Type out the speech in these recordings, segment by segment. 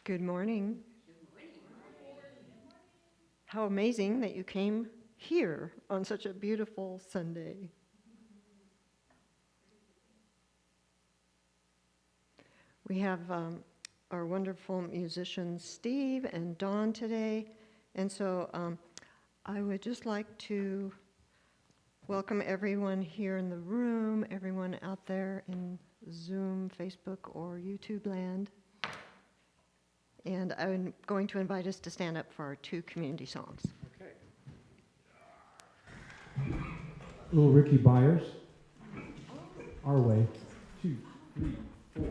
Good morning. How amazing that you came here on such a beautiful Sunday. We have our wonderful musicians Steve and Dawn today, and so I would just like to welcome everyone here in the room, everyone out there in Zoom, Facebook, or YouTube land. And I'm going to invite us to stand up for our two community songs. Okay. Little Ricky Byers. Our way. 2, 3, 4.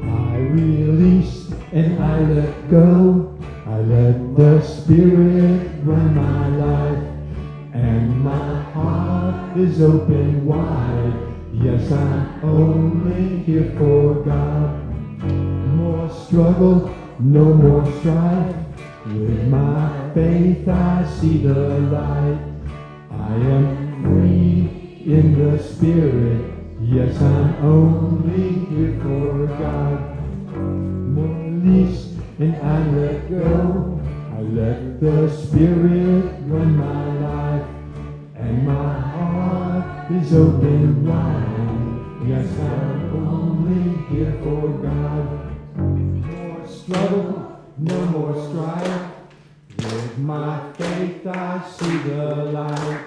I release and I let go. I let the Spirit run my life, and my heart is open wide. Yes, I'm only here for God. More struggle, no more strife. With my faith I see the light. I am free in the Spirit. Yes, I'm only here for God. More release and I let go. I let the Spirit run my life, and my heart is open wide. Yes, I'm only here for God. More struggle, no more strife. With my faith I see the light.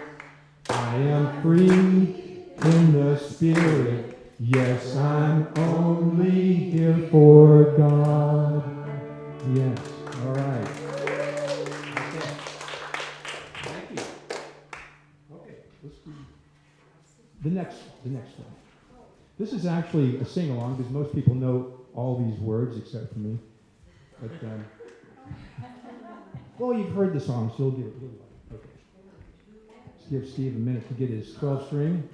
I am free in the Spirit. Yes, I'm only here for God. Yes, all right. Okay. Thank you. Okay, let's do the next one. This is actually a sing-along because most people know all these words except for me. But, well, you've heard the song, so you'll get it. Okay. Let's give Steve a minute to get his 12-string.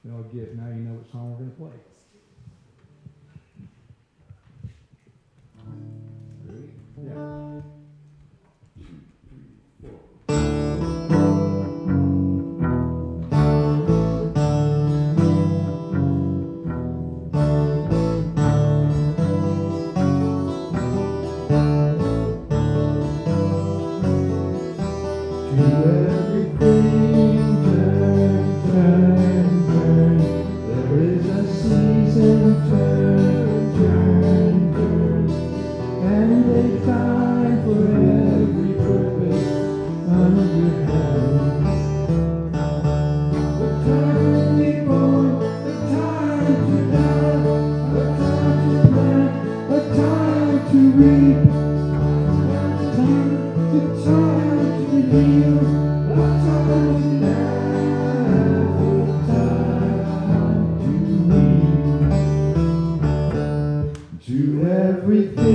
Now you know what song we're going to play. Ready? Yeah. 2, 3, 4.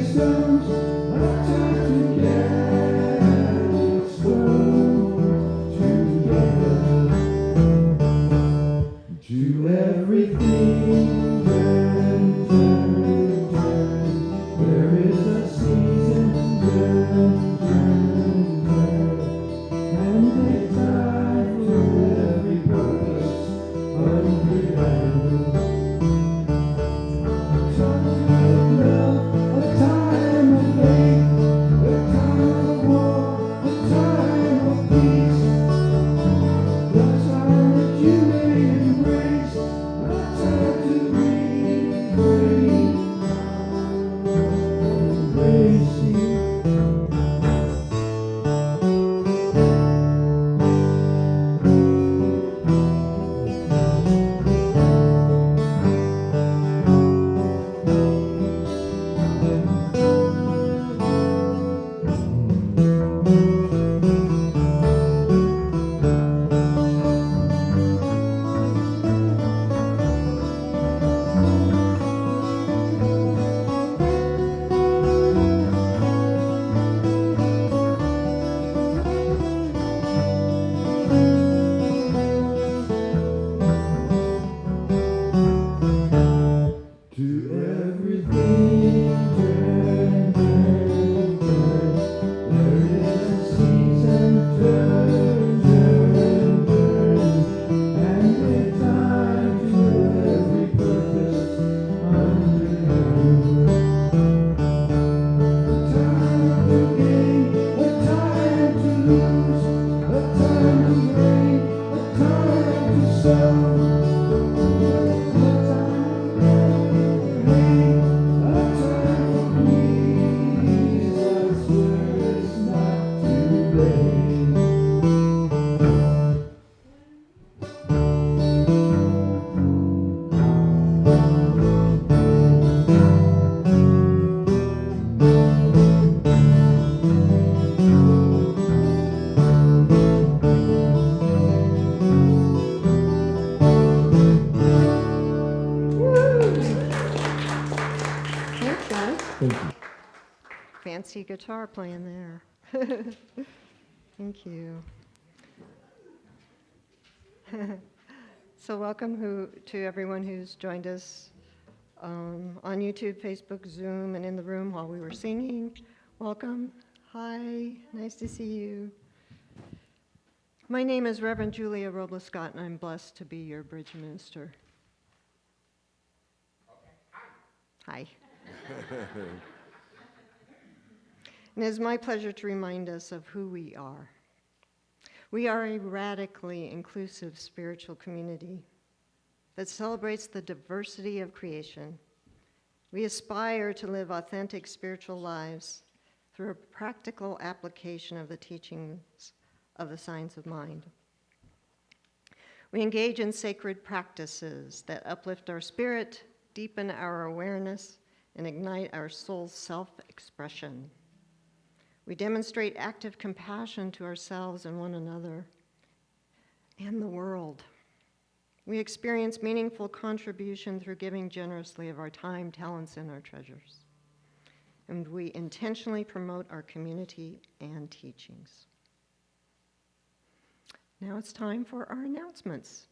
Stones, a time to get fancy guitar playing there. Thank you. So welcome to everyone who's joined us on YouTube, Facebook, Zoom, and in the room while we were singing. Welcome. Hi, nice to see you. My name is Reverend Julia Robles Scott, and I'm blessed to be your bridge minister. Hi. And it is my pleasure to remind us of who we are. We are a radically inclusive spiritual community that celebrates the diversity of creation. We aspire to live authentic spiritual lives through a practical application of the teachings of the science of mind. We engage in sacred practices that uplift our spirit, deepen our awareness, and ignite our soul's self-expression. We demonstrate active compassion to ourselves and one another and the world. We experience meaningful contribution through giving generously of our time, talents, and our treasures. And we intentionally promote our community and teachings. Now it's time for our announcements.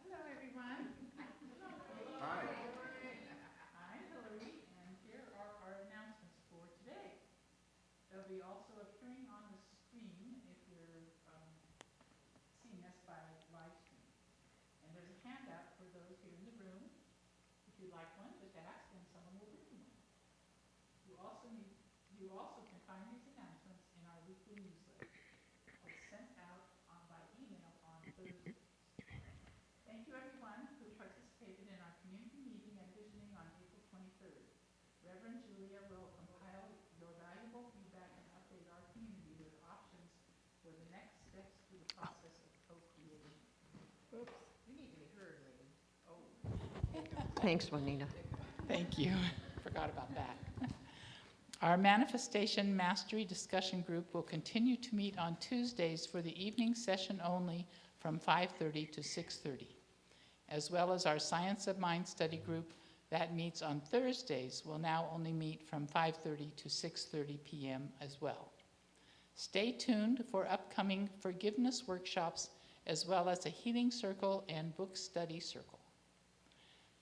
Hello, everyone. Hi. I'm Hillary, and here are our announcements for today. There'll be also appearing on the screen if you're seeing us by live stream. And there's a handout for those here in the room. If you'd like one, just ask and someone will bring you one. You also can find these announcements in our weekly newsletter. It's sent out by email on Thursdays. Thank you, everyone who participated in our community meeting and visioning on April 23rd. Reverend Julia will compile your valuable feedback and update our community with options for the next steps through the process of co-creation. Oops, you need to be heard, lady. Oh. Thanks, Juanita. Thank you. Forgot about that. Our Manifestation Mastery Discussion Group will continue to meet on Tuesdays for the evening session only from 5:30 to 6:30, as well as our Science of Mind study group that meets on Thursdays will now only meet from 5:30 to 6:30 p.m. as well. Stay tuned for upcoming forgiveness workshops as well as a healing circle and book study circle.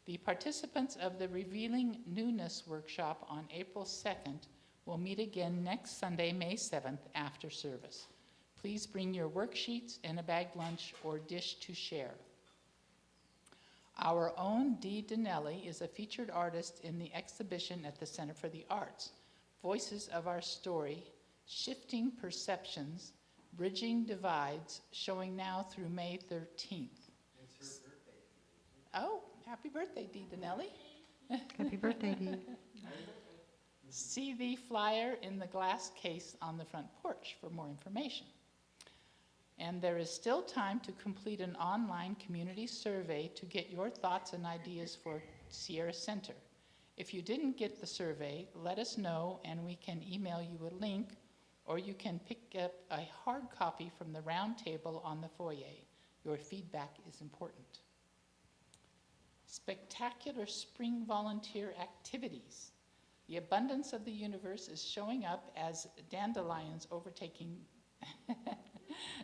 The participants of the Revealing Newness workshop on April 2nd will meet again next Sunday, May 7th after service. Please bring your worksheets and a bagged lunch or dish to share. Our own Dee Donnelly is a featured artist in the exhibition at the Center for the Arts, Voices of Our Story, Shifting Perceptions, Bridging Divides, showing now through May 13th. It's her birthday. Oh, happy birthday, Dee Donnelly. Happy birthday, Dee. See the flyer in the glass case on the front porch for more information. And there is still time to complete an online community survey to get your thoughts and ideas for Sierra Center. If you didn't get the survey, let us know and we can email you a link, or you can pick up a hard copy from the round table on the foyer. Your feedback is important. Spectacular spring volunteer activities. The abundance of the universe is showing up as dandelions overtaking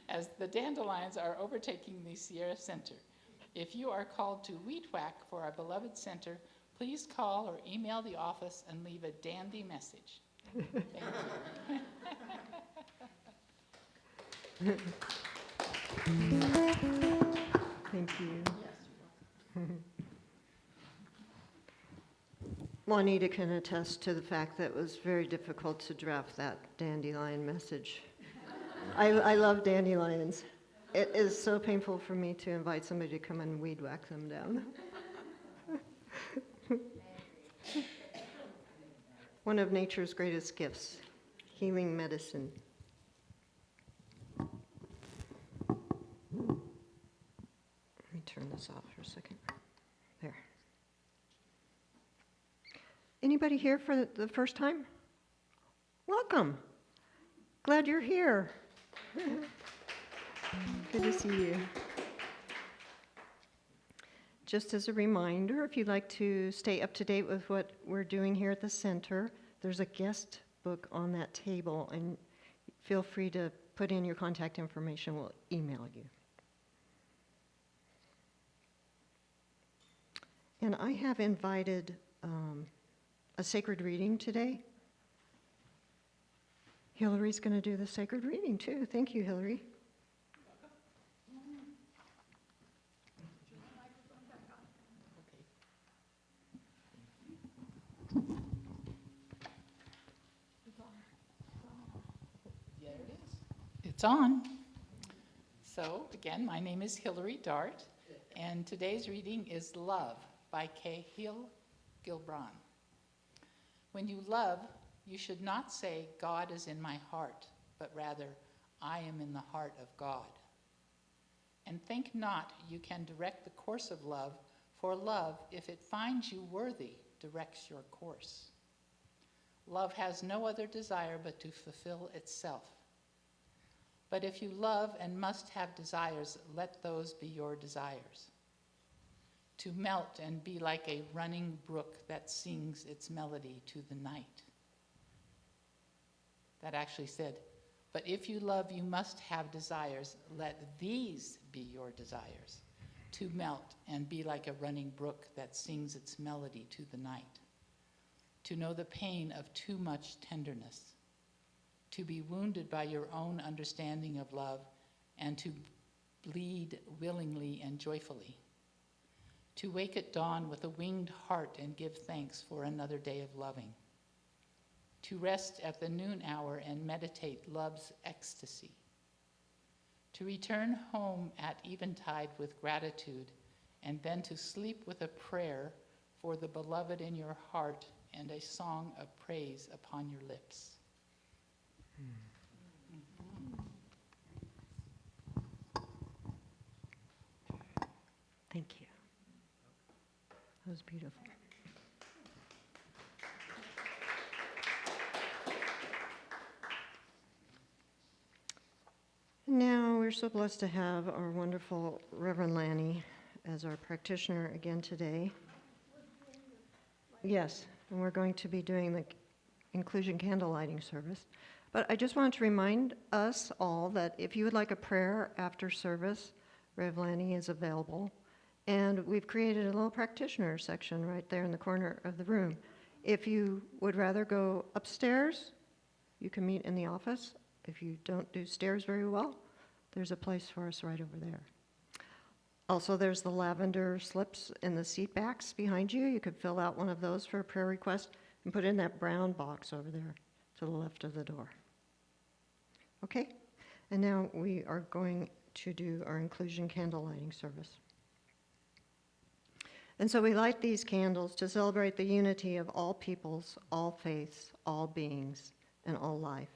as the dandelions are overtaking the Sierra Center. If you are called to weed whack for our beloved center, please call or email the office and leave a dandy message. Thank you. Thank you. Yes, you're welcome. Juanita can attest to the fact that it was very difficult to draft that dandelion message. I love dandelions. It is so painful for me to invite somebody to come and weed whack them down. One of nature's greatest gifts, healing medicine. Let me turn this off for a second. There. Anybody here for the first time? Welcome. Glad you're here. Good to see you. Just as a reminder, if you'd like to stay up to date with what we're doing here at the center, there's a guest book on that table, and feel free to put in your contact information. We'll email you. And I have invited a sacred reading today. Hillary's going to do the sacred reading too. Thank you, Hillary. There it is. It's on. So, again, my name is Hillary Dart, and today's reading is Love by Cahill Gilbran. When you love, you should not say, God is in my heart, but rather, I am in the heart of God. And think not you can direct the course of love, for love, if it finds you worthy, directs your course. Love has no other desire but to fulfill itself. But if you love and must have desires, let those be your desires. To melt and be like a running brook that sings its melody to the night. That actually said, but if you love, you must have desires. Let these be your desires. To melt and be like a running brook that sings its melody to the night. To know the pain of too much tenderness. To be wounded by your own understanding of love, and to bleed willingly and joyfully. To wake at dawn with a winged heart and give thanks for another day of loving. To rest at the noon hour and meditate love's ecstasy. To return home at eventide with gratitude, and then to sleep with a prayer for the beloved in your heart and a song of praise upon your lips. Thank you. That was beautiful. Now, we're so blessed to have our wonderful Reverend Lanny as our practitioner again today. Yes, and we're going to be doing the inclusion candle lighting service. But I just want to remind us all that if you would like a prayer after service, Rev Lanny is available. And we've created a little practitioner section right there in the corner of the room. If you would rather go upstairs, you can meet in the office. If you don't do stairs very well, there's a place for us right over there. Also, there's the lavender slips in the seat backs behind you. You could fill out one of those for a prayer request and put it in that brown box over there to the left of the door. Okay? And now we are going to do our inclusion candle lighting service. And so we light these candles to celebrate the unity of all peoples, all faiths, all beings, and all life.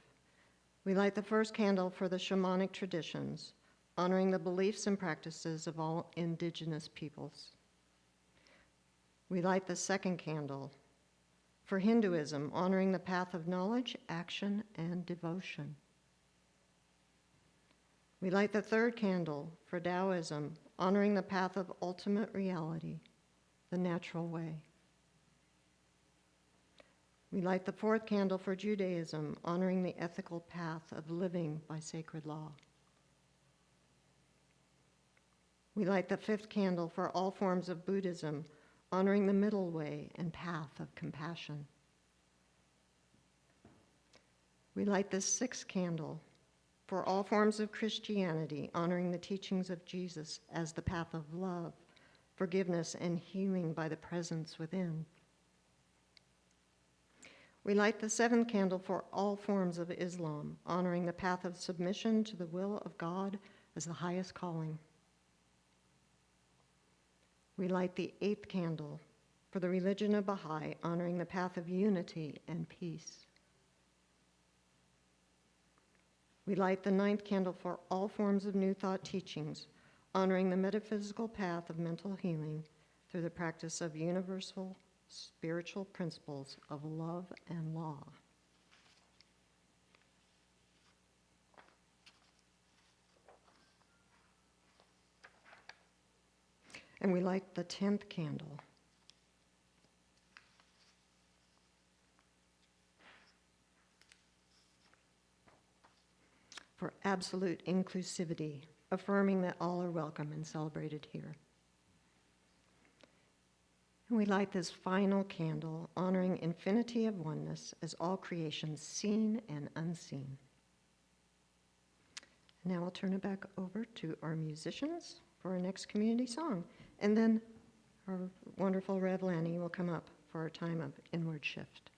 We light the first candle for the shamanic traditions, honoring the beliefs and practices of all indigenous peoples. We light the second candle for Hinduism, honoring the path of knowledge, action, and devotion. We light the third candle for Taoism, honoring the path of ultimate reality, the natural way. We light the fourth candle for Judaism, honoring the ethical path of living by sacred law. We light the fifth candle for all forms of Buddhism, honoring the middle way and path of compassion. We light the sixth candle for all forms of Christianity, honoring the teachings of Jesus as the path of love, forgiveness, and healing by the presence within. We light the seventh candle for all forms of Islam, honoring the path of submission to the will of God as the highest calling. We light the eighth candle for the religion of Baha'i, honoring the path of unity and peace. We light the ninth candle for all forms of New Thought teachings, honoring the metaphysical path of mental healing through the practice of universal spiritual principles of love and law. And we light the 10th candle. For absolute inclusivity, affirming that all are welcome and celebrated here. And we light this final candle, honoring infinity of oneness as all creations seen and unseen. Now I'll turn it back over to our musicians for our next community song. And then our wonderful Rev Lanny will come up for our time of inward shift.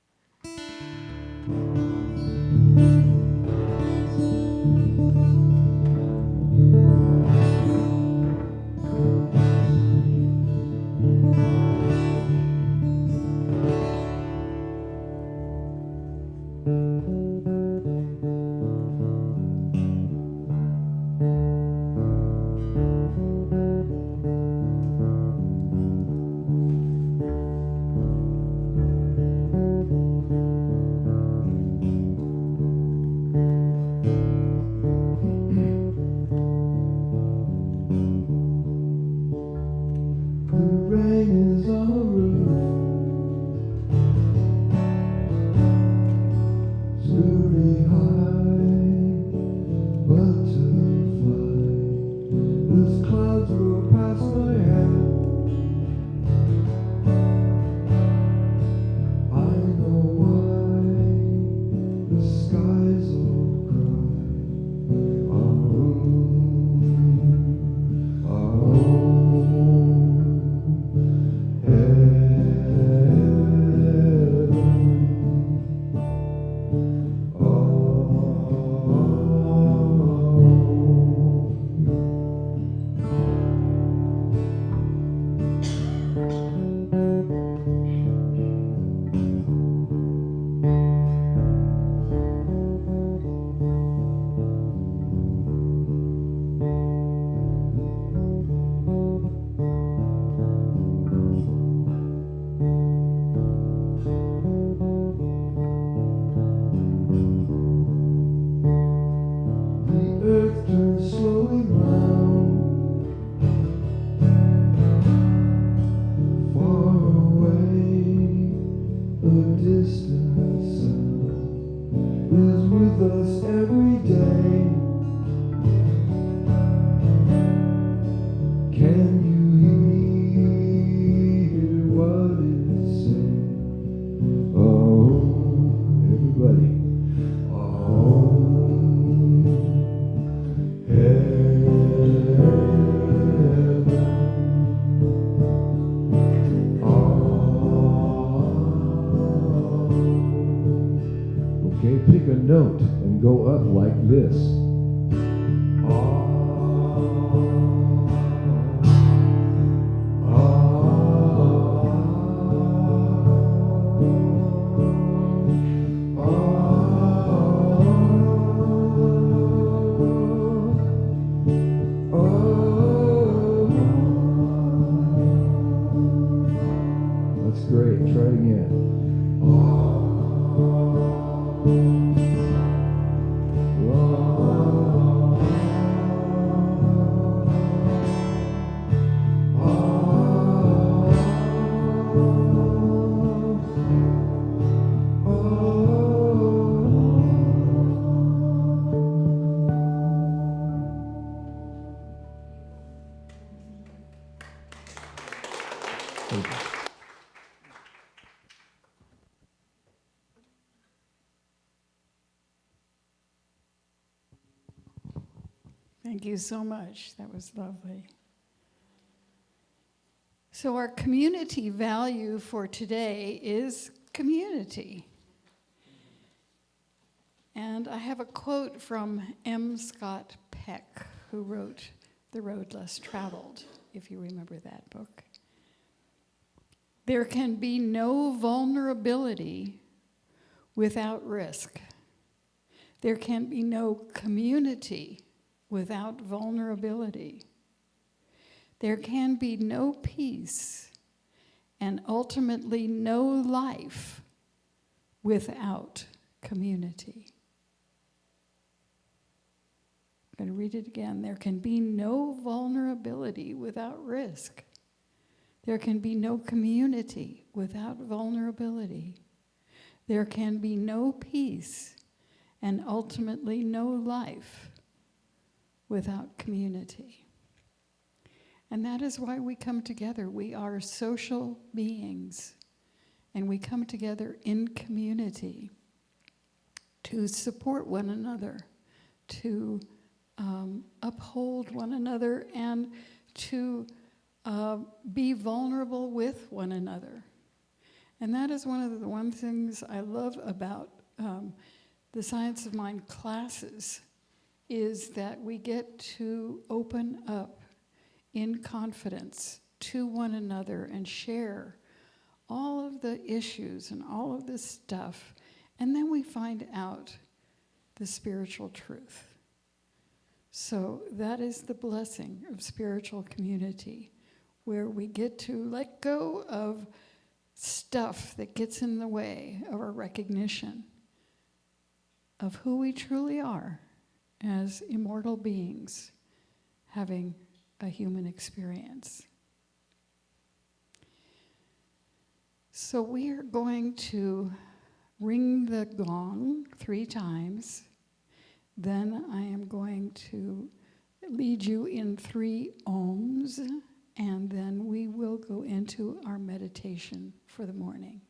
Rain is on the roof, screwy high, butterfly. Those clouds roll past my head. I know why the skies all cry. The earth turns slowly round, far away, a distant sound is with us every day. Can you hear what it says? Oh, everybody. Oh. Okay, pick a note and go up like this. That's great. Try it again. Thank you so much. That was lovely. So our community value for today is community. And I have a quote from M. Scott Peck, who wrote The Road Less Traveled, if you remember that book. There can be no vulnerability without risk. There can be no community without vulnerability. There can be no peace and ultimately no life without community. I'm going to read it again. There can be no vulnerability without risk. There can be no community without vulnerability. There can be no peace and ultimately no life without community. And that is why we come together. We are social beings, and we come together in community to support one another, to uphold one another, and to be vulnerable with one another. And that is one of the things I love about the Science of Mind classes, is that we get to open up in confidence to one another and share all of the issues and all of this stuff, and then we find out the spiritual truth. So that is the blessing of spiritual community, where we get to let go of stuff that gets in the way of our recognition of who we truly are as immortal beings having a human experience. So we are going to ring the gong 3 times. Then I am going to lead you in 3 ohms, and then we will go into our meditation for the morning.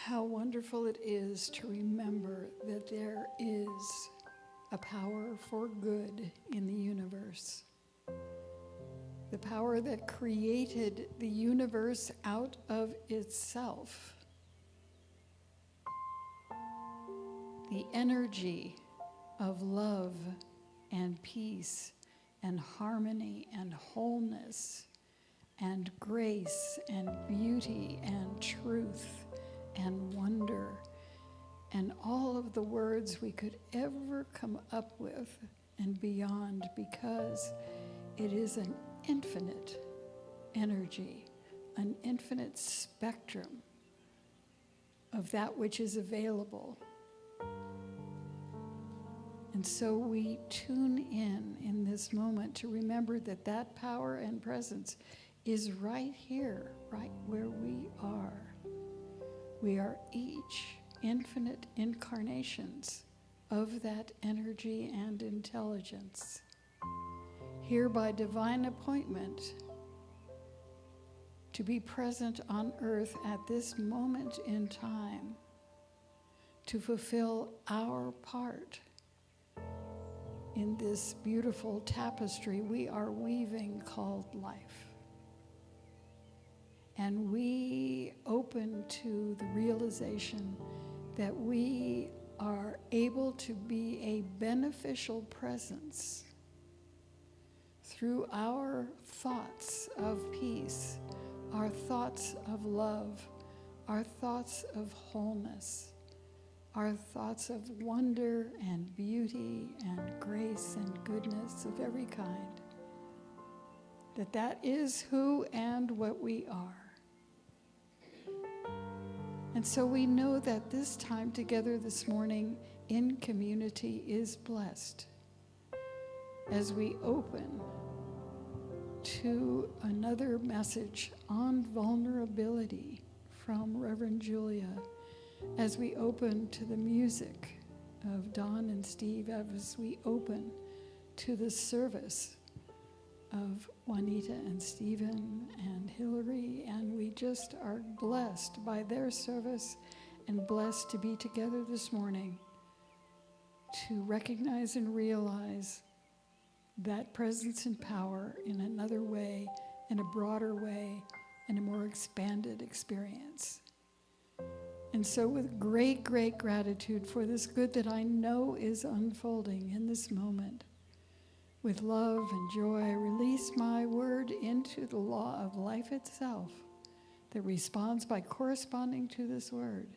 How wonderful it is to remember that there is a power for good in the universe. The power that created the universe out of itself. The energy of love and peace and harmony and wholeness and grace and beauty and truth and wonder and all of the words we could ever come up with and beyond, because it is an infinite energy, an infinite spectrum of that which is available. And so we tune in this moment to remember that that power and presence is right here, right where we are. We are each infinite incarnations of that energy and intelligence, here by divine appointment to be present on earth at this moment in time to fulfill our part in this beautiful tapestry we are weaving called life. And we open to the realization that we are able to be a beneficial presence through our thoughts of peace, our thoughts of love, our thoughts of wholeness, our thoughts of wonder and beauty and grace and goodness of every kind. That is who and what we are. And so we know that this time together this morning in community is blessed as we open to another message on vulnerability from Reverend Julia, as we open to the music of Don and Steve, as we open to the service of Juanita and Stephen and Hillary, and we just are blessed by their service and blessed to be together this morning to recognize and realize that presence and power in another way, in a broader way, in a more expanded experience. And so with great, great gratitude for this good that I know is unfolding in this moment, with love and joy, I release my word into the law of life itself that responds by corresponding to this word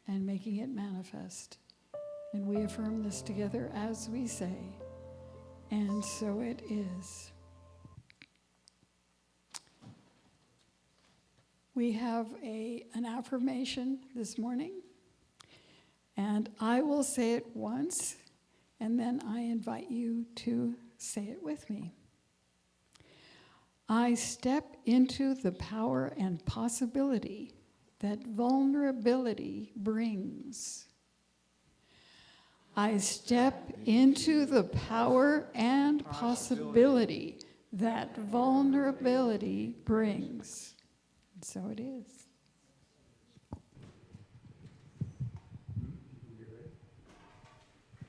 and making it manifest. And we affirm this together as we say, and so it is. We have an affirmation this morning, and I will say it once, and then I invite you to say it with me. I step into the power and possibility that vulnerability brings. I step into the power and possibility that vulnerability brings. And so it is.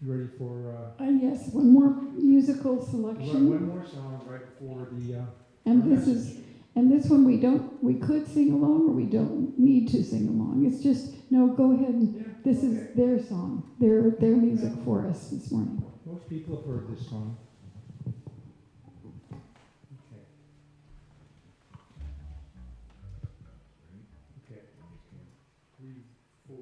You ready for Yes, one more musical selection. one more song right before the And our this message. this one we could sing along, or we don't need to sing along. It's just, no, go ahead and, this is their song, their music for us this morning. Most people have heard this song. Okay. Okay. 3, 4.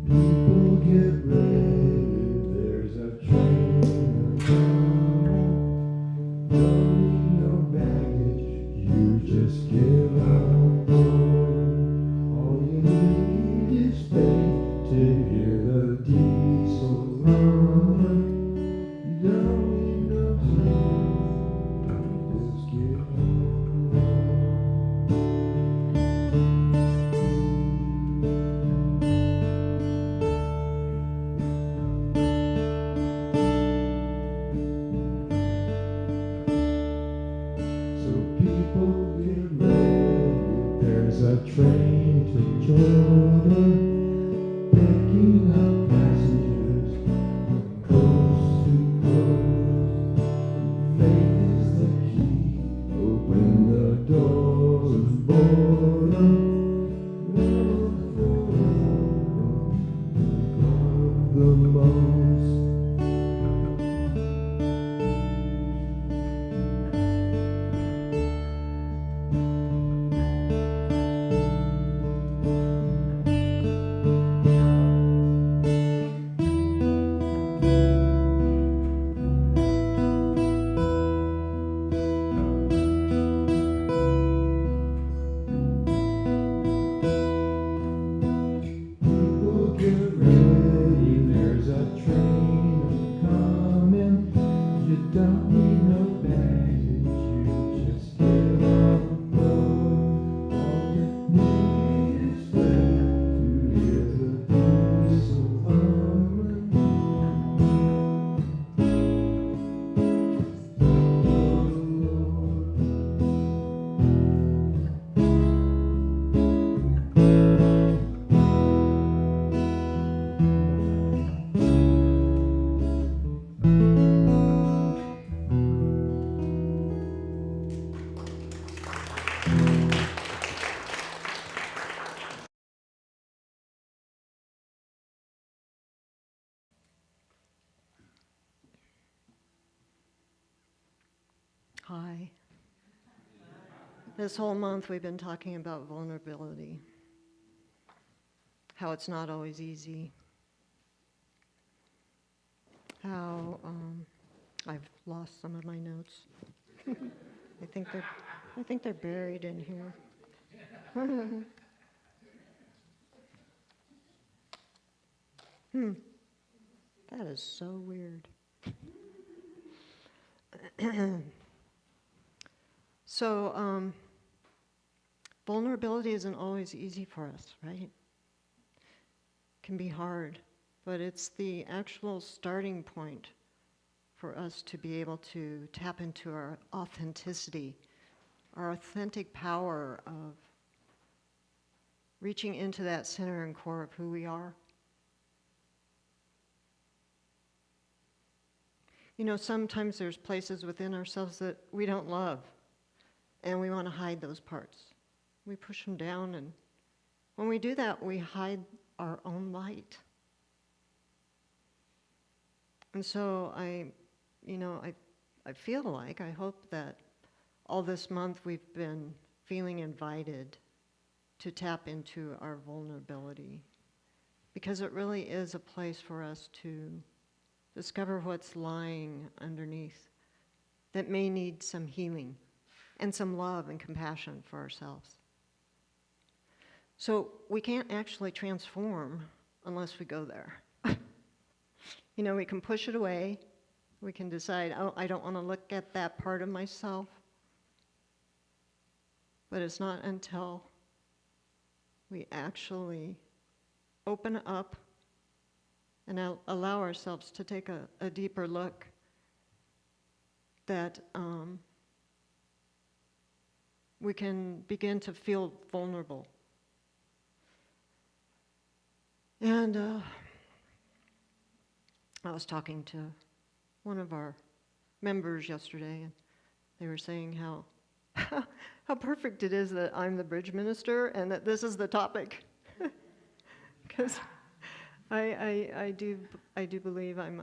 People get ready, there's a train Hi. This whole month we've been talking about vulnerability, how it's not always easy, how I've lost some of my notes. I think they're buried in here. That is so weird. So, vulnerability isn't always easy for us, right? Can be hard, but it's the actual starting point for us to be able to tap into our authenticity, our authentic power of reaching into that center and core of who we are. You know, sometimes there's places within ourselves that we don't love, and we want to hide those parts. We push them down, and when we do that, we hide our own light. And so I feel like, I hope that all this month we've been feeling invited to tap into our vulnerability, because it really is a place for us to discover what's lying underneath that may need some healing and some love and compassion for ourselves. So we can't actually transform unless we go there. You know, we can push it away. We can decide, oh, I don't want to look at that part of myself. But it's not until we actually open up and allow ourselves to take a deeper look that we can begin to feel vulnerable. And I was talking to one of our members yesterday, and they were saying how perfect it is that I'm the bridge minister and that this is the topic. Because I do believe I'm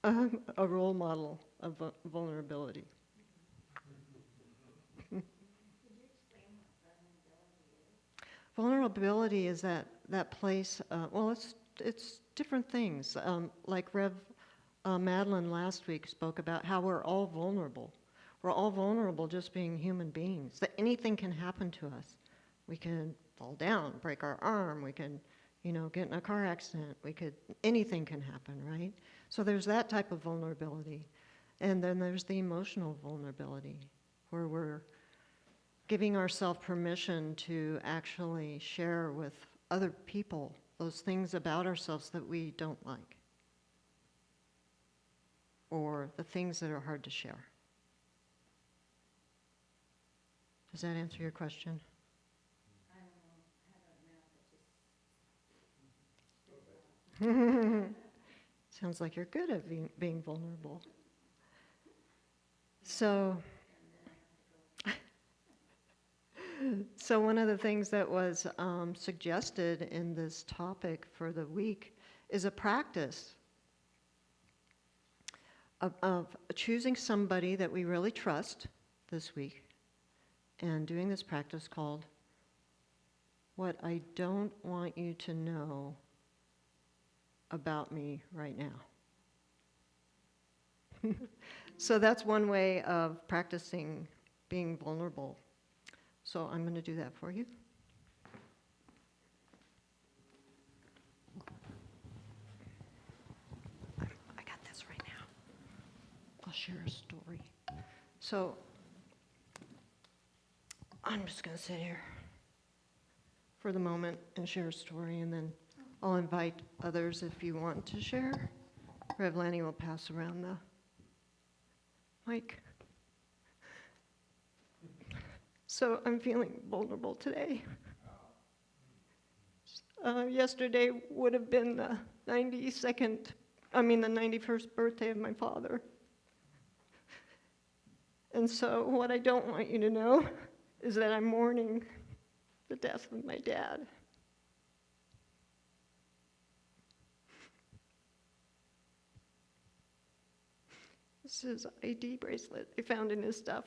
a role model of vulnerability. Vulnerability is that place. Well, it's different things. Like Rev Madeline last week spoke about how we're all vulnerable. We're all vulnerable just being human beings. That anything can happen to us. We can fall down, break our arm. We can, get in a car accident. Anything can happen, right? So there's that type of vulnerability. And then there's the emotional vulnerability, where we're giving ourselves permission to actually share with other people those things about ourselves that we don't like, or the things that are hard to share. Does that answer your question? Sounds like you're good at being vulnerable. So one of the things that was suggested in this topic for the week is a practice of choosing somebody that we really trust this week and doing this practice called "What I Don't Want You to Know About Me Right Now." So that's one way of practicing being vulnerable. So I'm going to do that for you. I got this right now. I'll share a story. So I'm just going to sit here for the moment and share a story, and then I'll invite others if you want to share. Rev Lanny will pass around the mic. So I'm feeling vulnerable today. Yesterday would have been the 91st birthday of my father. And so what I don't want you to know is that I'm mourning the death of my dad. This is his ID bracelet I found in his stuff.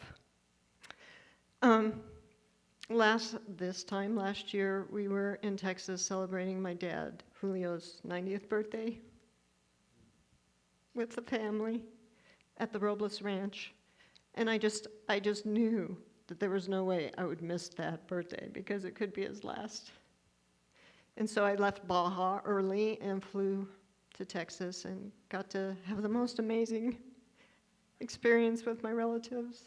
Last year, we were in Texas celebrating my dad, Julio's 90th birthday with the family at the Robles Ranch. And I just knew that there was no way I would miss that birthday because it could be his last. And so I left Baja early and flew to Texas and got to have the most amazing experience with my relatives.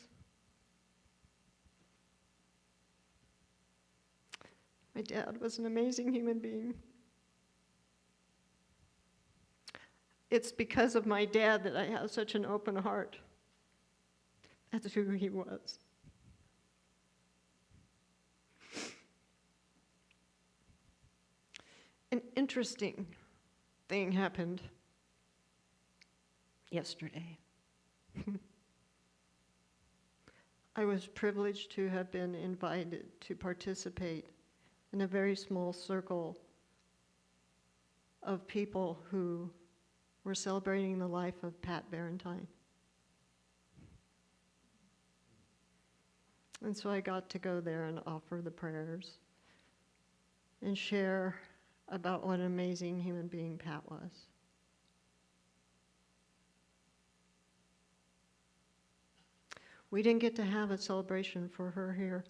My dad was an amazing human being. It's because of my dad that I have such an open heart. That's who he was. An interesting thing happened yesterday. I was privileged to have been invited to participate in a very small circle of people who were celebrating the life of Pat Barentine. And so I got to go there and offer the prayers and share about what an amazing human being Pat was. We didn't get to have a celebration for her here.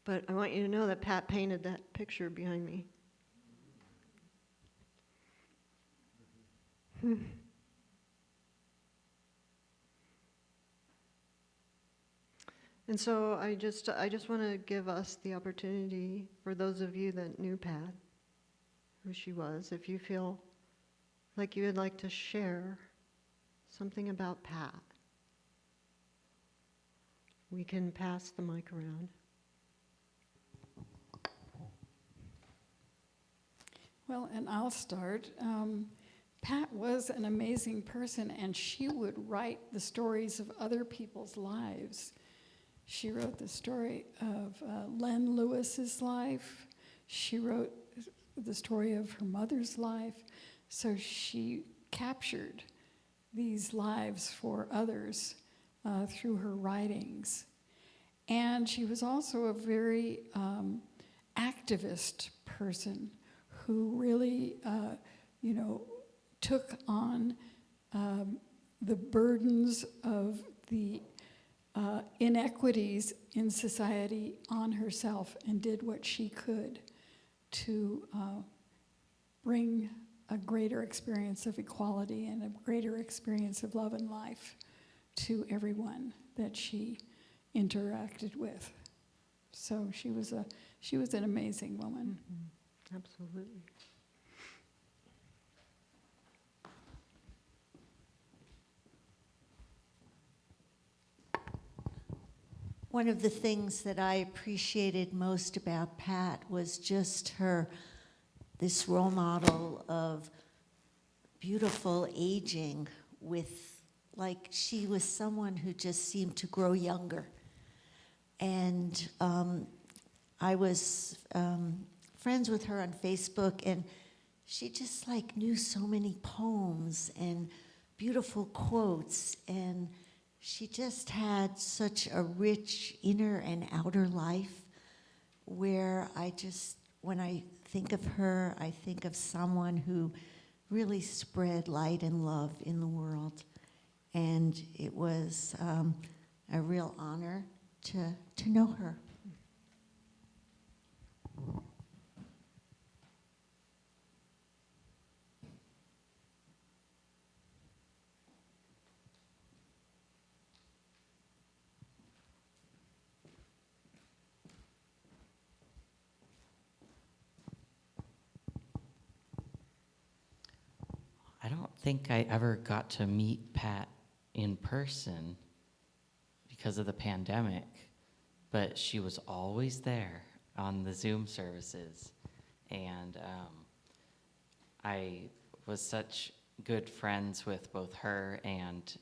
But I want you to know that Pat painted that picture behind me. And so I just want to give us the opportunity, for those of you that knew Pat, who she was, if you feel like you would like to share something about Pat, we can pass the mic around. Well, and I'll start. Pat was an amazing person, and she would write the stories of other people's lives. She wrote the story of Len Lewis's life. She wrote the story of her mother's life. So she captured these lives for others through her writings. And she was also a very activist person who really, took on the burdens of the inequities in society on herself and did what she could to bring a greater experience of equality and a greater experience of love and life to everyone that she interacted with. So she was an amazing woman. Mm-hmm. Absolutely. One of the things that I appreciated most about Pat was just this role model of beautiful aging like she was someone who just seemed to grow younger. And I was friends with her on Facebook, and she just knew so many poems and beautiful quotes, and she just had such a rich inner and outer life where when I think of her, I think of someone who really spread light and love in the world. And it was a real honor to know her. I don't think I ever got to meet Pat in person because of the pandemic, but she was always there on the Zoom services. And I was such good friends with both her and,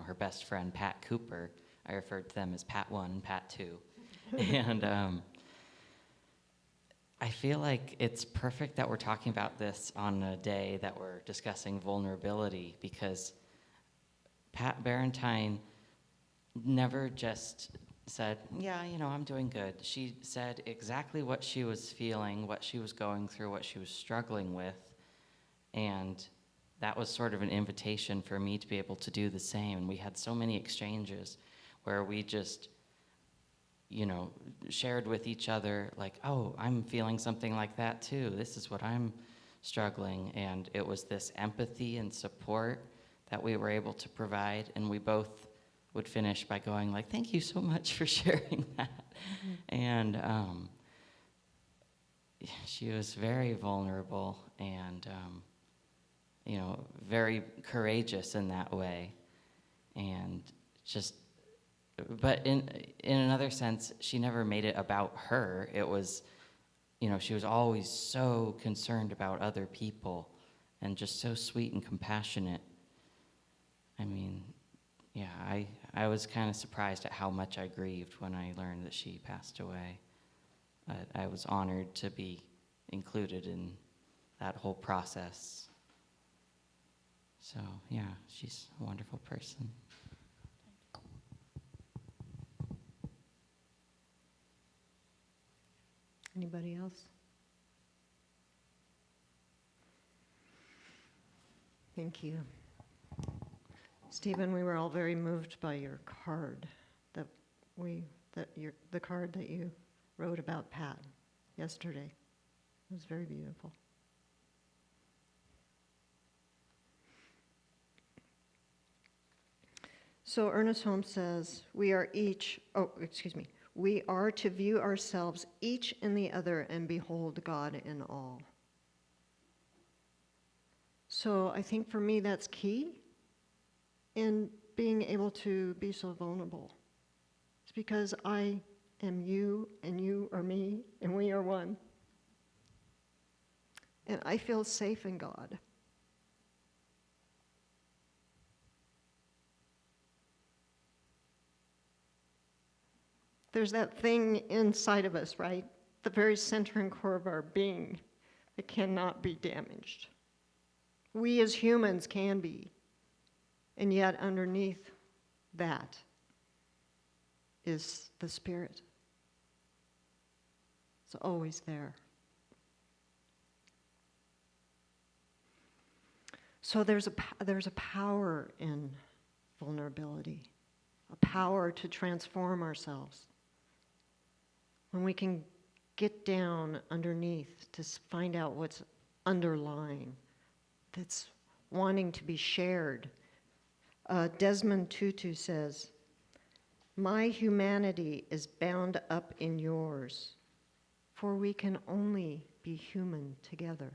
her best friend, Pat Cooper. I referred to them as Pat 1, Pat 2. And I feel like it's perfect that we're talking about this on a day that we're discussing vulnerability, because Pat Barentine never just said, yeah, I'm doing good. She said exactly what she was feeling, what she was going through, what she was struggling with. And that was sort of an invitation for me to be able to do the same. And we had so many exchanges where we just, shared with each other, like, oh, I'm feeling something like that too. This is what I'm struggling. And it was this empathy and support that we were able to provide. And we both would finish by going like, thank you so much for sharing that. And she was very vulnerable and, very courageous in that way. And but in another sense, she never made it about her. It was, she was always so concerned about other people and just so sweet and compassionate. I mean, yeah, I was kind of surprised at how much I grieved when I learned that she passed away. I was honored to be included in that whole process. So, yeah, she's a wonderful person. Anybody else? Thank you. Stephen, we were all very moved by your card the card that you wrote about Pat yesterday. It was very beautiful. So Ernest Holmes says, we are to view ourselves each in the other and behold God in all. So I think for me that's key in being able to be so vulnerable. It's because I am you and you are me and we are one. And I feel safe in God. There's that thing inside of us, right? The very center and core of our being that cannot be damaged. We as humans can be. And yet underneath that is the Spirit. It's always there. So there's a power in vulnerability, a power to transform ourselves. When we can get down underneath to find out what's underlying, that's wanting to be shared. Desmond Tutu says, my humanity is bound up in yours, for we can only be human together.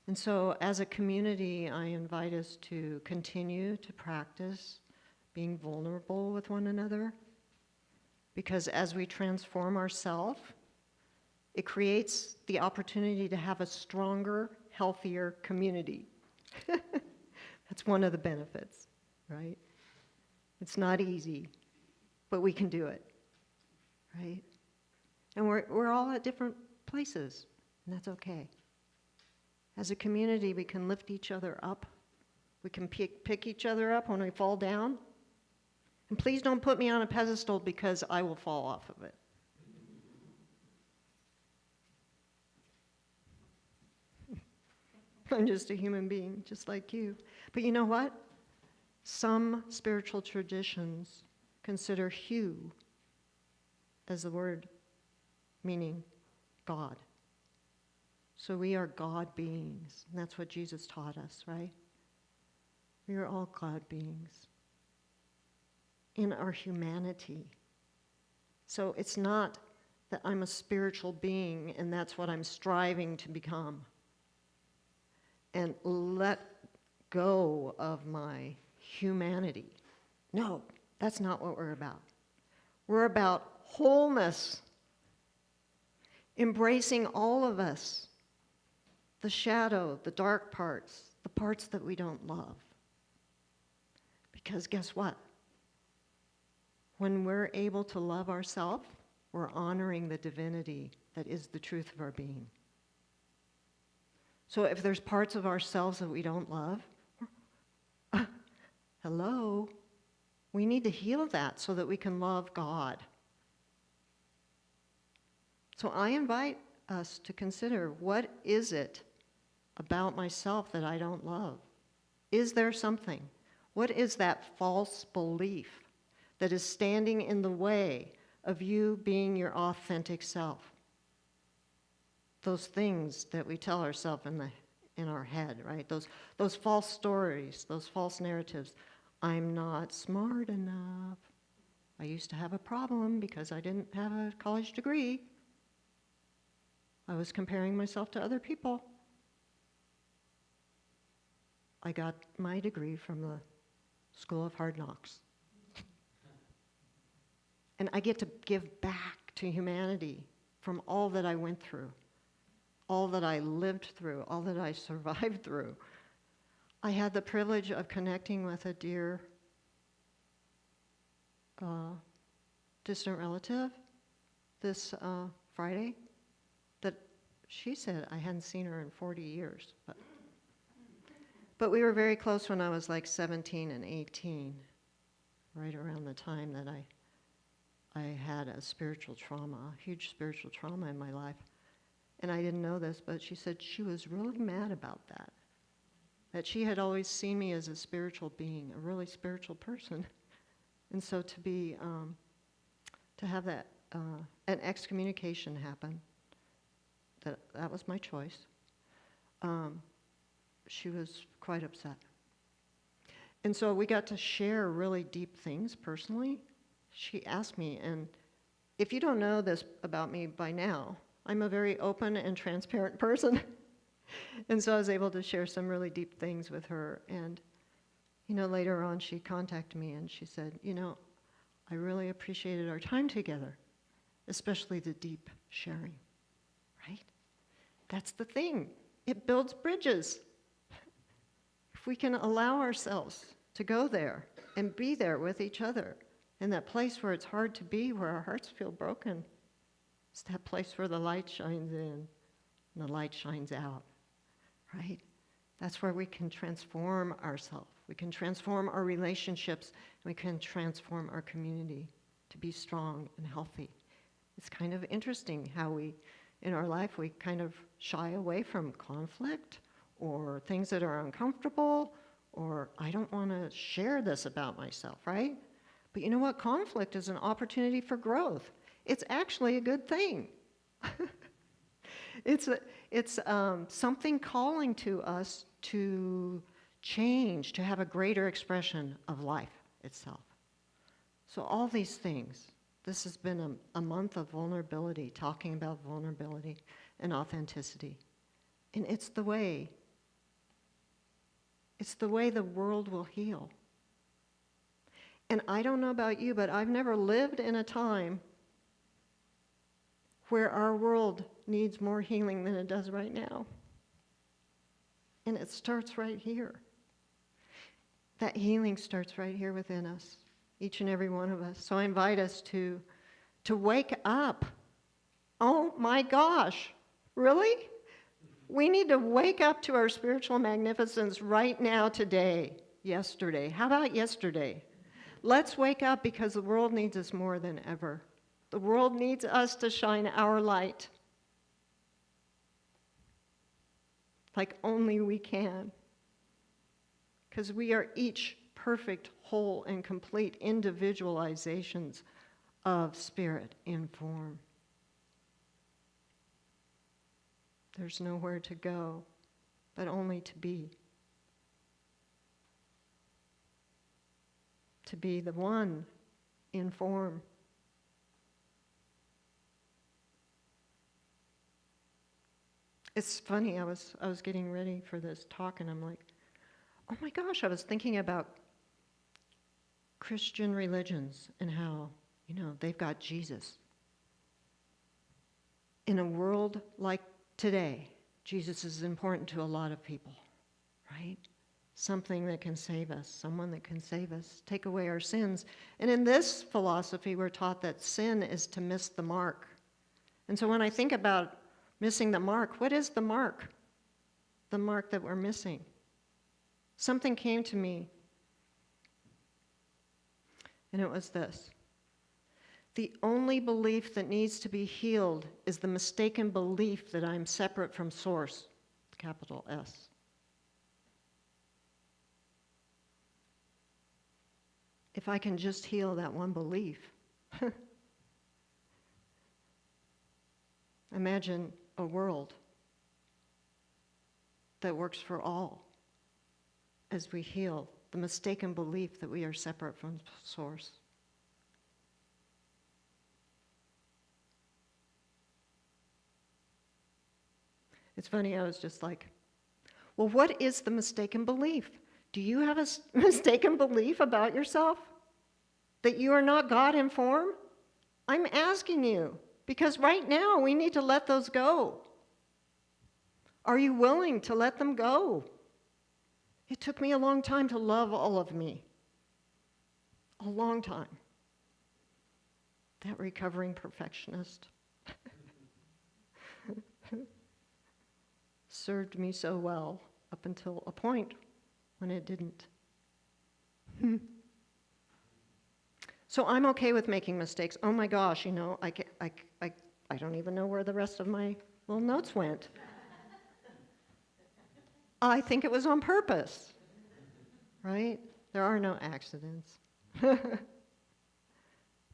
And so as a community, I invite us to continue to practice being vulnerable with one another, because as we transform ourselves, it creates the opportunity to have a stronger, healthier community. That's one of the benefits, right? It's not easy, but we can do it, right? And we're all at different places, and that's okay. As a community, we can lift each other up. We can pick each other up when we fall down. And please don't put me on a pedestal because I will fall off of it. I'm just a human being, just like you. But you know what? Some spiritual traditions consider Hu as the word meaning God. So we are God beings, and that's what Jesus taught us, right? We are all God beings in our humanity. So it's not that I'm a spiritual being and that's what I'm striving to become. And let go of my humanity. No, that's not what we're about. We're about wholeness, embracing all of us, the shadow, the dark parts, the parts that we don't love. Because guess what? When we're able to love ourselves, we're honoring the divinity that is the truth of our being. So if there's parts of ourselves that we don't love, hello, we need to heal that so that we can love God. So I invite us to consider, what is it about myself that I don't love? Is there something? What is that false belief that is standing in the way of you being your authentic self? Those things that we tell ourselves in our head, right? Those false stories, those false narratives. I'm not smart enough. I used to have a problem because I didn't have a college degree. I was comparing myself to other people. I got my degree from the School of Hard Knocks. And I get to give back to humanity from all that I went through, all that I lived through, all that I survived through. I had the privilege of connecting with a dear distant relative this Friday that she said I hadn't seen her in 40 years. But we were very close when I was like 17 and 18, right around the time that I had a spiritual trauma, a huge spiritual trauma in my life. And I didn't know this, but she said she was really mad about that. That she had always seen me as a spiritual being, a really spiritual person. And so to have that, an excommunication happen, that was my choice. She was quite upset. And so we got to share really deep things personally. She asked me, and if you don't know this about me by now, I'm a very open and transparent person. And so I was able to share some really deep things with her. And, later on she contacted me and she said, I really appreciated our time together, especially the deep sharing, right? That's the thing. It builds bridges. If we can allow ourselves to go there and be there with each other in that place where it's hard to be, where our hearts feel broken, it's that place where the light shines in and the light shines out, right? That's where we can transform ourselves. We can transform our relationships, and we can transform our community to be strong and healthy. It's kind of interesting how in our life, we kind of shy away from conflict or things that are uncomfortable, or I don't want to share this about myself, right? But you know what? Conflict is an opportunity for growth. It's actually a good thing. It's something calling to us to change, to have a greater expression of life itself. So all these things, this has been a month of vulnerability, talking about vulnerability and authenticity. And it's the way the world will heal. And I don't know about you, but I've never lived in a time where our world needs more healing than it does right now. And it starts right here. That healing starts right here within us, each and every one of us. So I invite us to wake up. Oh my gosh, really? We need to wake up to our spiritual magnificence right now, today, yesterday. How about yesterday? Let's wake up, because the world needs us more than ever. The world needs us to shine our light like only we can. Because we are each perfect, whole, and complete individualizations of spirit in form. There's nowhere to go, but only to be. To be the one in form. It's funny, I was getting ready for this talk and I'm like, oh my gosh, I was thinking about Christian religions and how, they've got Jesus. In a world like today, Jesus is important to a lot of people, right? something that can save us, someone that can save us, take away our sins. And in this philosophy, we're taught that sin is to miss the mark. And so when I think about missing the mark, what is the mark? The mark that we're missing. Something came to me, and it was this. The only belief that needs to be healed is the mistaken belief that I'm separate from Source, capital S. If I can just heal that one belief. Imagine a world that works for all as we heal the mistaken belief that we are separate from Source. It's funny, I was just like, well, what is the mistaken belief? Do you have a mistaken belief about yourself? That you are not God in form? I'm asking you, because right now we need to let those go. Are you willing to let them go? It took me a long time to love all of me. A long time. That recovering perfectionist served me so well up until a point when it didn't. So I'm okay with making mistakes. Oh my gosh, I don't even know where the rest of my little notes went. I think it was on purpose, right? There are no accidents.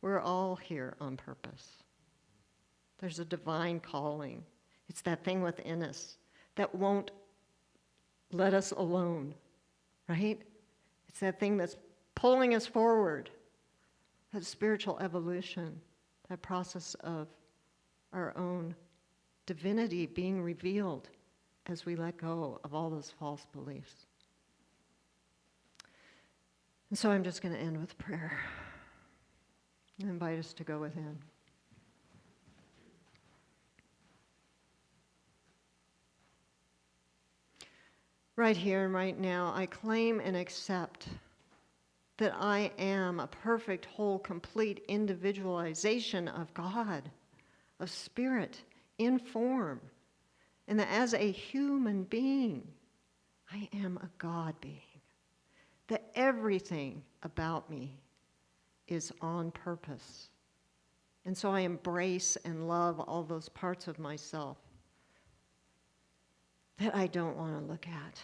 We're all here on purpose. There's a divine calling. It's that thing within us that won't let us alone, right? It's that thing that's pulling us forward, that spiritual evolution, that process of our own divinity being revealed as we let go of all those false beliefs. And so I'm just going to end with prayer and invite us to go within. Right here and right now, I claim and accept that I am a perfect, whole, complete individualization of God, of spirit, in form, and that as a human being, I am a God being, that everything about me is on purpose. And so I embrace and love all those parts of myself that I don't want to look at.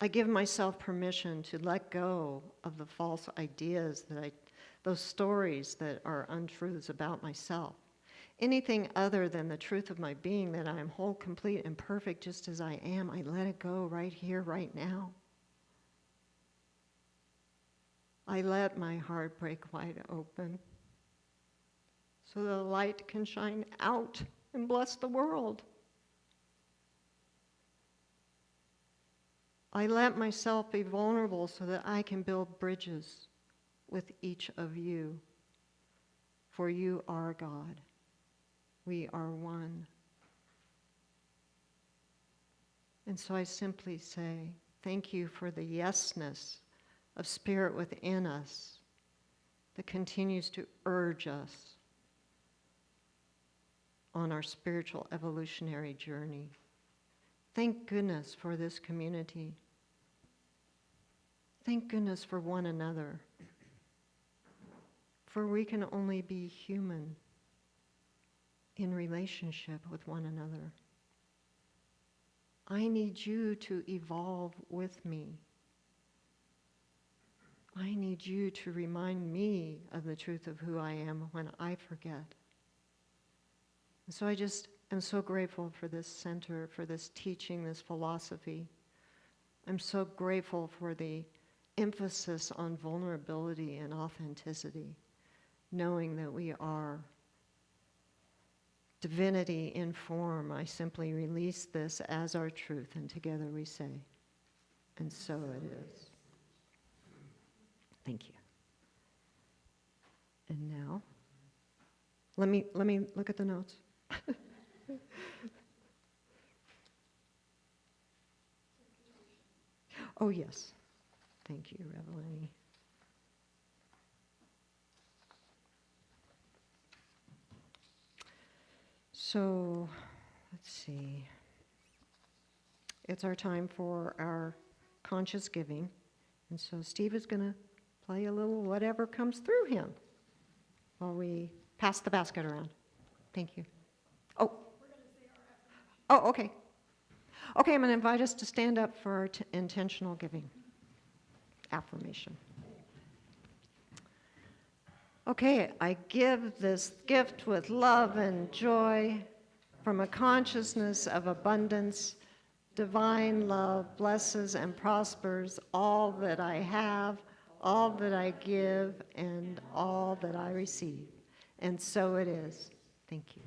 I give myself permission to let go of the false ideas, those stories that are untruths about myself. Anything other than the truth of my being, that I am whole, complete, and perfect just as I am, I let it go right here, right now. I let my heart break wide open so the light can shine out and bless the world. I let myself be vulnerable so that I can build bridges with each of you. For you are God. We are one. And so I simply say, thank you for the yesness of spirit within us that continues to urge us on our spiritual evolutionary journey. Thank goodness for this community. Thank goodness for one another. For we can only be human in relationship with one another. I need you to evolve with me. I need you to remind me of the truth of who I am when I forget. And so I just am so grateful for this center, for this teaching, this philosophy. I'm so grateful for the emphasis on vulnerability and authenticity, knowing that we are divinity in form. I simply release this as our truth, and together we say, and so it is. Thank you. And now, let me look at the notes. Oh, yes. Thank you, Revelini. So, let's see. It's our time for our conscious giving. And so Steve is going to play a little whatever comes through him while we pass the basket around. Thank you. Oh. Oh, okay. Okay, I'm going to invite us to stand up for our intentional giving affirmation. Okay, I give this gift with love and joy from a consciousness of abundance. Divine love blesses and prospers all that I have, all that I give, and all that I receive. And so it is. Thank you.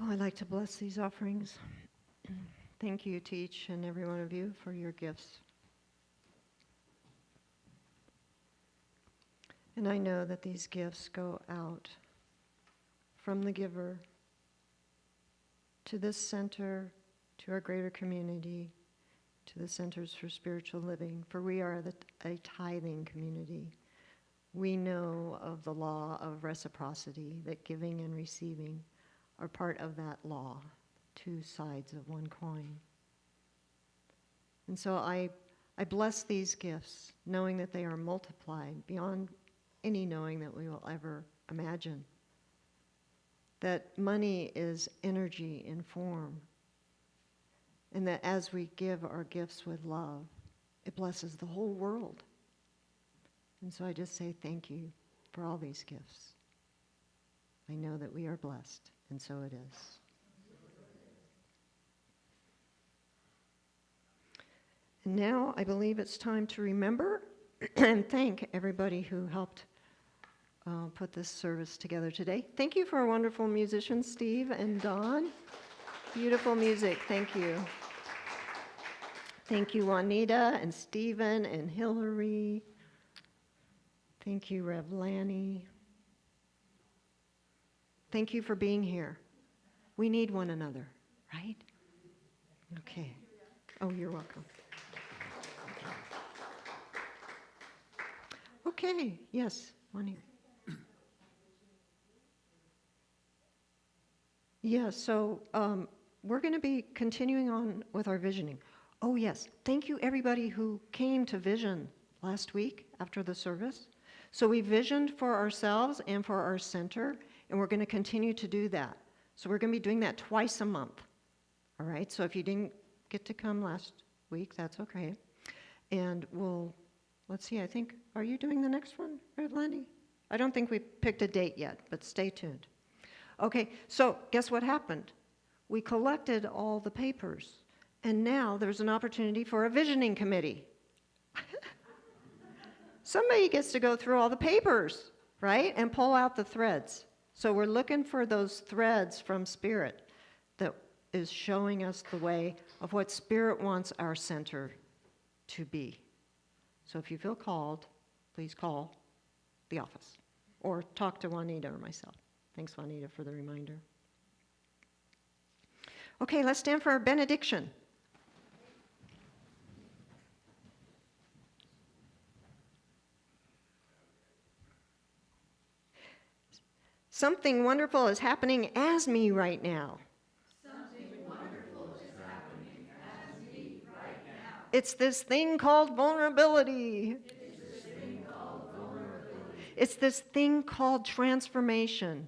Oh, I'd like to bless these offerings. Thank you to each and every one of you for your gifts. And I know that these gifts go out from the giver to this center, to our greater community, to the Centers for Spiritual Living, for we are a tithing community. We know of the law of reciprocity, that giving and receiving are part of that law, two sides of one coin. And so I bless these gifts, knowing that they are multiplied beyond any knowing that we will ever imagine. That money is energy in form, and that as we give our gifts with love, it blesses the whole world. And so I just say thank you for all these gifts. I know that we are blessed, and so it is. And now I believe it's time to remember and thank everybody who helped put this service together today. Thank you for our wonderful musicians, Steve and Don. Beautiful music, thank you. Thank you, Juanita and Stephen and Hillary. Thank you, Rev Lanny. Thank you for being here. We need one another, right? Okay. Oh, you're welcome. Okay, yes, Juanita. Yeah, so we're going to be continuing on with our visioning. Oh, yes, thank you everybody who came to Vision last week after the service. So we visioned for ourselves and for our center, and we're going to continue to do that. So we're going to be doing that twice a month. All right, so if you didn't get to come last week, that's okay. And let's see, I think, are you doing the next one, Lenny? I don't think we picked a date yet, but stay tuned. Okay, so guess what happened? We collected all the papers, and now there's an opportunity for a visioning committee. Somebody gets to go through all the papers, right, and pull out the threads. So we're looking for those threads from Spirit that is showing us the way of what Spirit wants our center to be. So if you feel called, please call the office or talk to Juanita or myself. Thanks, Juanita, for the reminder. Okay, let's stand for our benediction. Something wonderful is happening as me right now. It's this thing called vulnerability. It's this thing called transformation.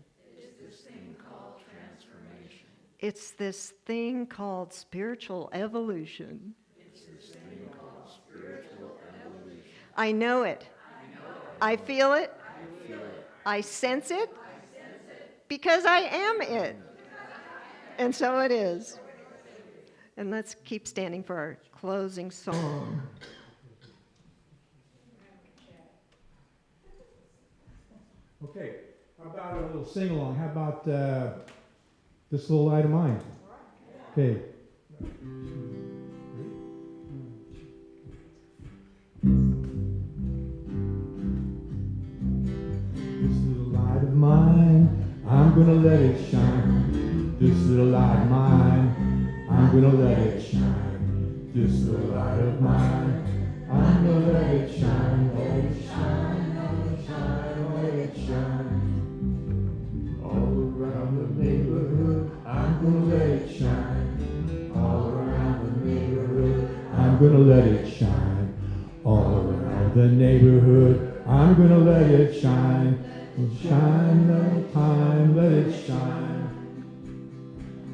It's this thing called spiritual evolution. I know it. I feel it. I sense it. Because I am it. And so it is. And let's keep standing for our closing song. Okay, how about a little sing-along? How about this little light of mine? Okay. This little light of mine, I'm gonna let it shine. This little light of mine, I'm gonna let it shine. This little light of mine, I'm gonna let it shine. Let it shine, let it shine, let it shine. All around the neighborhood, I'm gonna let it shine. All around the neighborhood, I'm gonna let it shine. All around the neighborhood, I'm gonna let it shine. Shine, let it time, let it shine.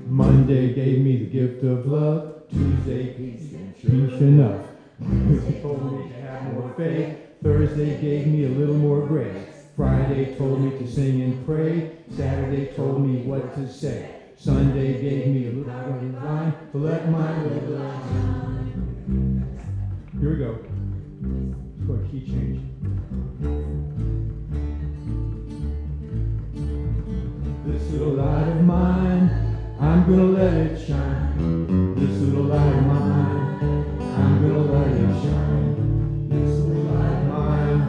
Monday gave me the gift of love. Tuesday gave me peace enough. Wednesday told me to have more faith. Thursday gave me a little more grace. Friday told me to sing and pray. Saturday told me what to say. Sunday gave me a little line to let my little light shine. Here we go. Let's go a key change. This little light of mine, I'm gonna let it shine. This little light of mine, I'm gonna let it shine. This little light of mine,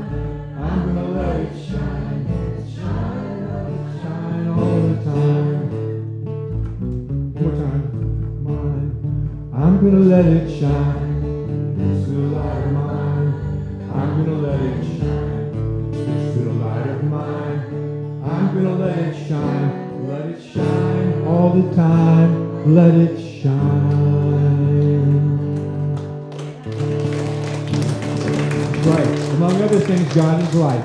I'm gonna let it shine. Let it shine all the time. One more time. Mine, I'm gonna let it shine. This little light of mine, I'm gonna let it shine. This little light of mine, I'm gonna let it shine. Let it shine all the time. Let it shine. Right. Among other things, God is light.